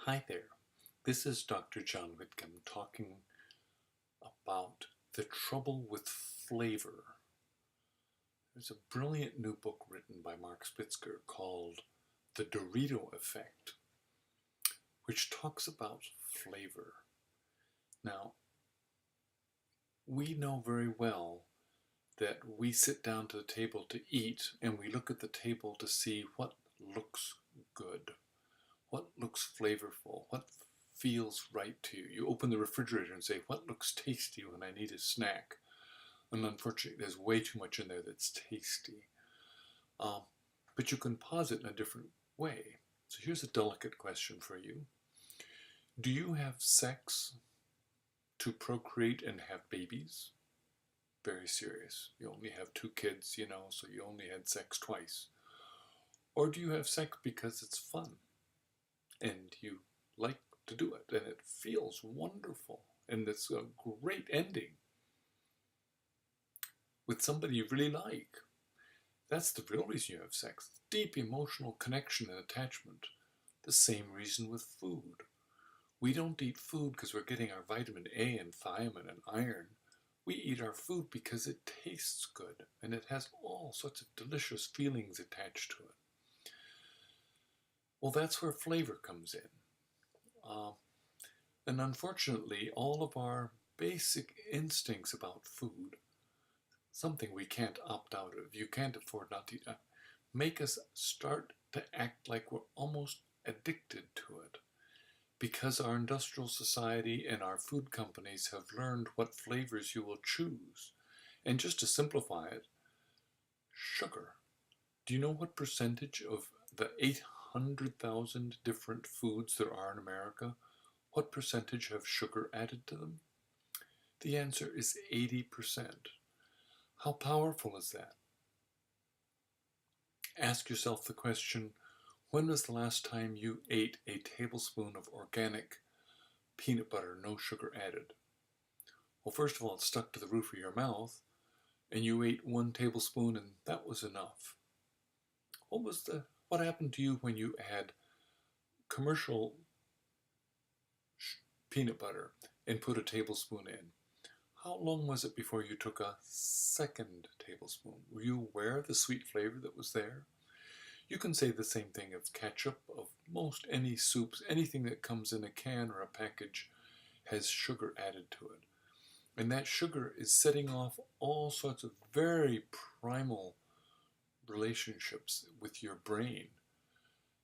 Hi there, this is Dr. John Whitcomb talking about the trouble with flavor. There's a brilliant new book written by Mark Spitzker called The Dorito Effect, which talks about flavor. Now, we know very well that we sit down to the table to eat and we look at the table to see what looks good. What looks flavorful? What feels right to you? You open the refrigerator and say, what looks tasty when I need a snack? And unfortunately, there's way too much in there that's tasty. But you can pause it in a different way. So here's a delicate question for you. Do you have sex to procreate and have babies? Very serious. You only have 2 kids, so you only had sex twice. Or do you have sex because it's fun? And you like to do it, and it feels wonderful, and it's a great ending with somebody you really like. That's the real reason you have sex. Deep emotional connection and attachment. The same reason with food. We don't eat food because we're getting our vitamin A and thiamine and iron. We eat our food because it tastes good, and it has all sorts of delicious feelings attached to it. Well, that's where flavor comes in. And unfortunately, all of our basic instincts about food, something we can't opt out of, you can't afford not to eat, make us start to act like we're almost addicted to it. Because our industrial society and our food companies have learned what flavors you will choose. And just to simplify it, sugar. Do you know what percentage of the 800,000 different foods there are in America, what percentage have sugar added to them? The answer is 80%. How powerful is that? Ask yourself the question, when was the last time you ate a tablespoon of organic peanut butter, no sugar added? Well, first of all, it stuck to the roof of your mouth, and you ate 1 tablespoon, and that was enough. What happened to you when you had commercial peanut butter and put a tablespoon in? How long was it before you took a 2nd tablespoon? Were you aware of the sweet flavor that was there? You can say the same thing of ketchup, of most any soups, anything that comes in a can or a package has sugar added to it. And that sugar is setting off all sorts of very primal relationships with your brain.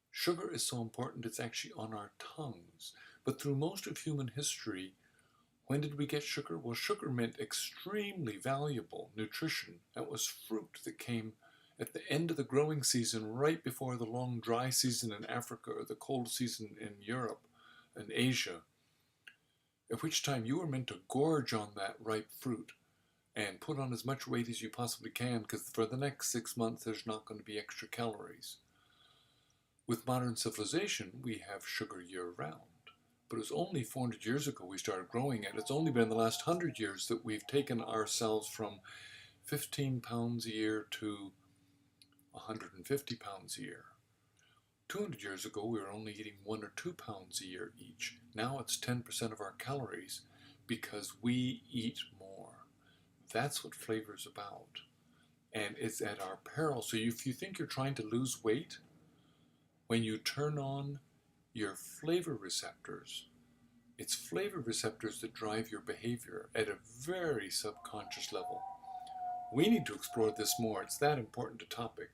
Sugar is so important it's actually on our tongues. But through most of human history, when did we get sugar? Well, sugar meant extremely valuable nutrition. That was fruit that came at the end of the growing season, right before the long dry season in Africa or the cold season in Europe and Asia, at which time you were meant to gorge on that ripe fruit and put on as much weight as you possibly can, because for the next 6 months there's not going to be extra calories. With modern civilization, we have sugar year-round. But it was only 400 years ago we started growing it. It's only been in the last 100 years that we've taken ourselves from 15 pounds a year to 150 pounds a year. 200 years ago, we were only eating 1 or 2 pounds a year each. Now it's 10% of our calories because we eat more. That's what flavor's about. And it's at our peril. So if you think you're trying to lose weight, when you turn on your flavor receptors, it's flavor receptors that drive your behavior at a very subconscious level. We need to explore this more. It's that important a topic.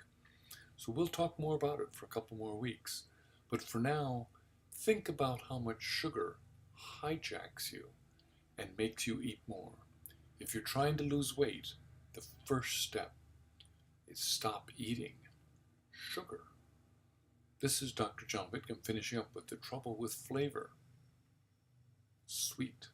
So we'll talk more about it for a couple more weeks. But for now, think about how much sugar hijacks you and makes you eat more. If you're trying to lose weight, the first step is stop eating sugar. This is Dr. John Whitcomb finishing up with the trouble with flavor. Sweet.